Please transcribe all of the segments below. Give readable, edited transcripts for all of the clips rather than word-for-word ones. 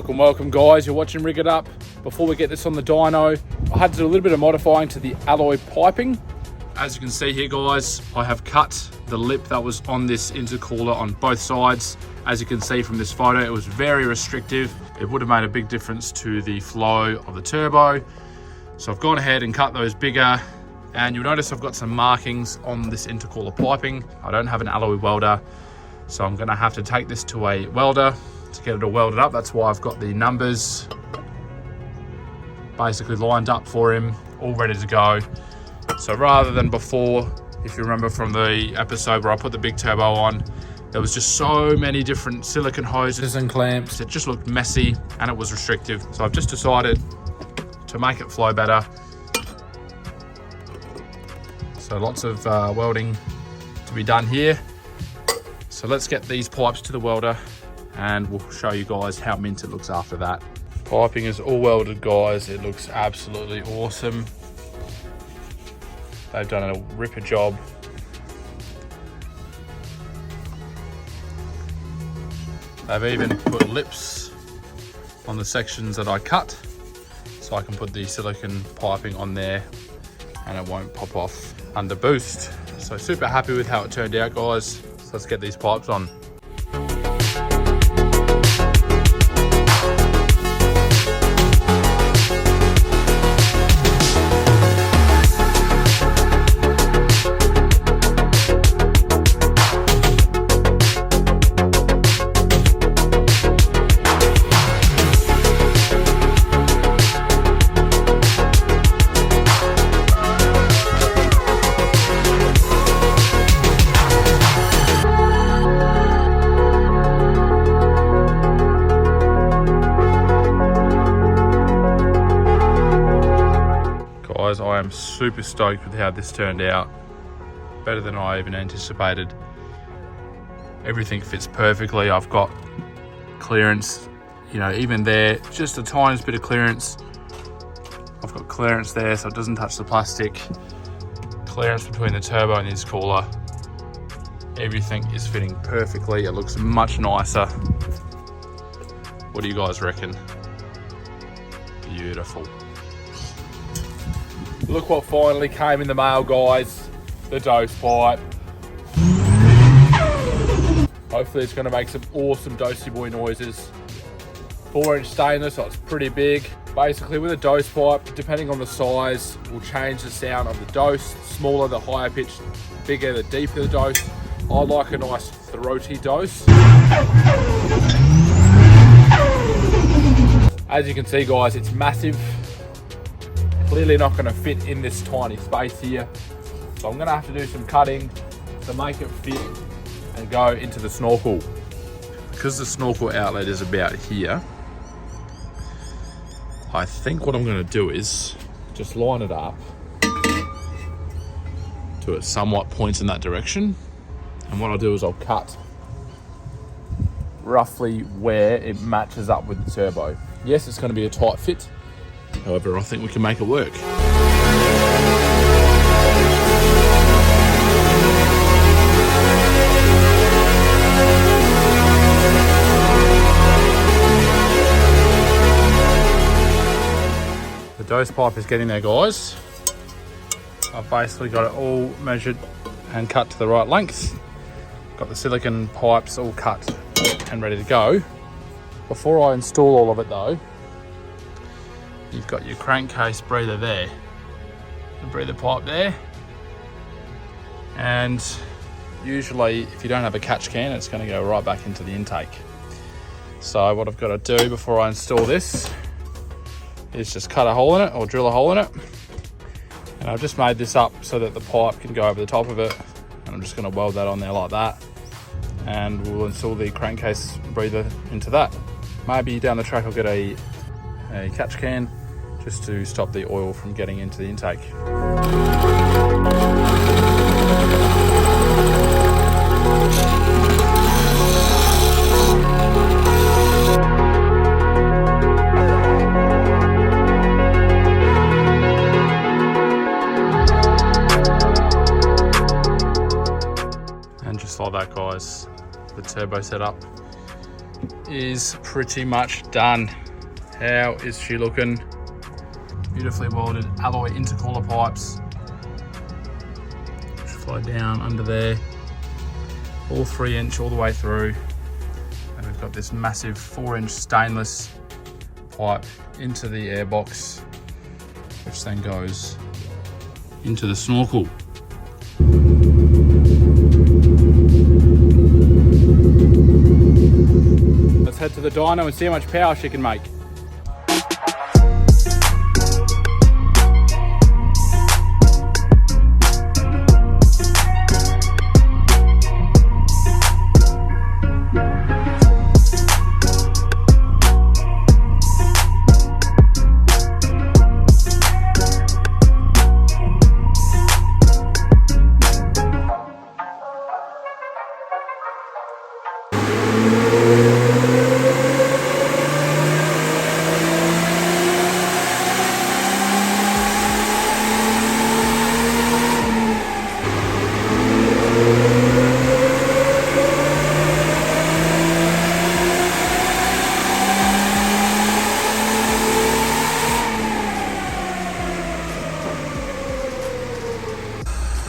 Welcome guys, you're watching Rig It Up. Before we get this on the dyno, I had to do a little bit of modifying to the alloy piping. As you can see here guys, I have cut the lip that was on this intercooler on both sides. As you can see from this photo, it was very restrictive. It would have made a big difference to the flow of the turbo. So I've gone ahead and cut those bigger, and you'll notice I've got some markings on this intercooler piping. I don't have an alloy welder, so I'm gonna have to take this to a welder to get it all welded up. That's why I've got the numbers basically lined up for him, all ready to go. So rather than before, if you remember from the episode where I put the big turbo on, there was just so many different silicone hoses and clamps. It just looked messy and it was restrictive. So I've just decided to make it flow better. So lots of welding to be done here. So let's get these pipes to the welder and we'll show you guys how mint it looks after that. Piping is all welded guys. It looks absolutely awesome. They've done a ripper job. They've even put lips on the sections that I cut, so I can put the silicone piping on there and it won't pop off under boost. So super happy with how it turned out guys. So let's get these pipes on. Guys, I am super stoked with how this turned out. Better than I even anticipated. Everything fits perfectly. I've got clearance, you know, even there, just a tiniest bit of clearance. I've got clearance there so it doesn't touch the plastic. Clearance between the turbo and the intercooler. Everything is fitting perfectly. It looks much nicer. What do you guys reckon? Beautiful. Look what finally came in the mail guys, the dose pipe. Hopefully it's gonna make some awesome dosey boy noises. 4-inch stainless, so it's pretty big. Basically with a dose pipe, depending on the size, will change the sound of the dose. Smaller the higher pitch, bigger the deeper the dose. I like a nice throaty dose. As you can see guys, it's massive. Clearly not going to fit in this tiny space here, so I'm going to have to do some cutting to make it fit and go into the snorkel. Because the snorkel outlet is about here, I think what I'm going to do is just line it up to it somewhat points in that direction, and what I'll do is I'll cut roughly where it matches up with the turbo. Yes, it's going to be a tight fit. However, I think we can make it work. The dose pipe is getting there, guys. I've basically got it all measured and cut to the right length. Got the silicone pipes all cut and ready to go. Before I install all of it though, you've got your crankcase breather there, the breather pipe there, and usually if you don't have a catch can, it's going to go right back into the intake. So what I've got to do before I install this is just cut a hole in it or drill a hole in it, and I've just made this up so that the pipe can go over the top of it, and I'm just going to weld that on there like that, and we'll install the crankcase breather into that. Maybe down the track I'll get a catch can just to stop the oil from getting into the intake. And just like that guys, the turbo set up is pretty much done. How is she looking? Beautifully welded alloy intercooler pipes. Just flow down under there. All 3-inch all the way through. And we've got this massive 4-inch stainless pipe into the airbox, which then goes into the snorkel. Let's head to the dyno and see how much power she can make.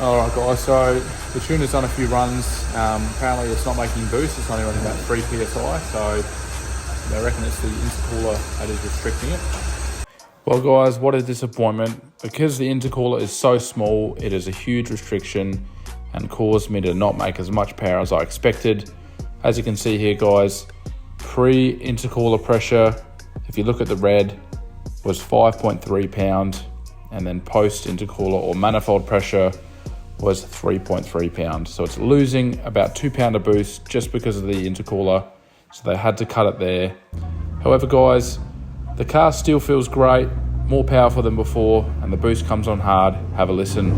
Alright guys, so the tuner's done a few runs. Apparently it's not making boost, it's only running about 3 psi, so I reckon it's the intercooler that is restricting it. Well guys, what a disappointment. Because the intercooler is so small, it is a huge restriction and caused me to not make as much power as I expected. As you can see here guys, pre-intercooler pressure, if you look at the red, was 5.3 pound, and then post-intercooler or manifold pressure was 3.3 pounds. So it's losing about 2 pound of boost just because of the intercooler. So they had to cut it there. However guys, the car still feels great, more powerful than before, and the boost comes on hard. Have a listen.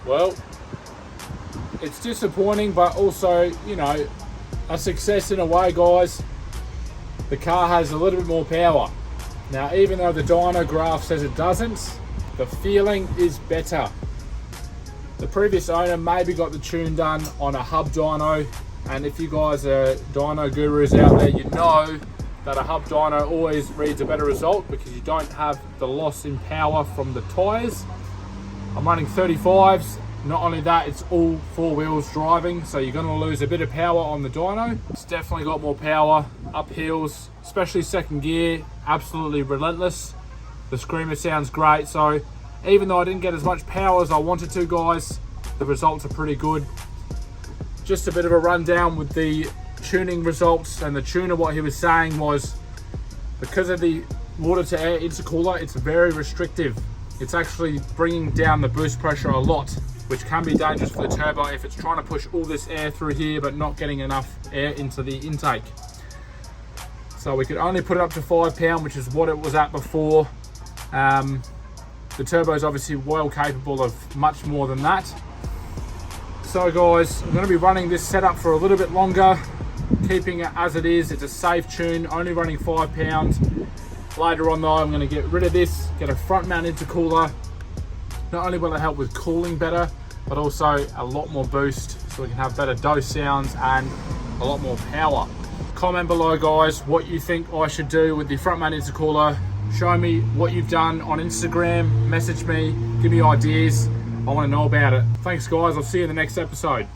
Well, it's disappointing, but also, you know, a success in a way, guys. The car has a little bit more power. Now, even though the dyno graph says it doesn't, the feeling is better. The previous owner maybe got the tune done on a hub dyno, and if you guys are dyno gurus out there, you know that a hub dyno always reads a better result because you don't have the loss in power from the tires. I'm running 35s. Not only that, it's all 4 wheels driving, so you're going to lose a bit of power on the dyno. It's definitely got more power up hills, especially second gear, absolutely relentless. The screamer sounds great, so even though I didn't get as much power as I wanted to, guys, the results are pretty good. Just a bit of a rundown with the tuning results, and the tuner, what he was saying was because of the water to air intercooler, it's very restrictive. It's actually bringing down the boost pressure a lot, which can be dangerous for the turbo if it's trying to push all this air through here but not getting enough air into the intake. So we could only put it up to 5 pound, which is what it was at before. The turbo is obviously well capable of much more than that. So guys, I'm going to be running this setup for a little bit longer, keeping it as it is. It's a safe tune, only running 5 pounds. Later on though, I'm going to get rid of this, get a front mount intercooler. Not only will it help with cooling better, but also a lot more boost, so we can have better dose sounds and a lot more power. Comment below guys what you think I should do with the front mount intercooler. Show me what you've done on Instagram, message me, give me ideas. I want to know about it. Thanks guys, I'll see you in the next episode.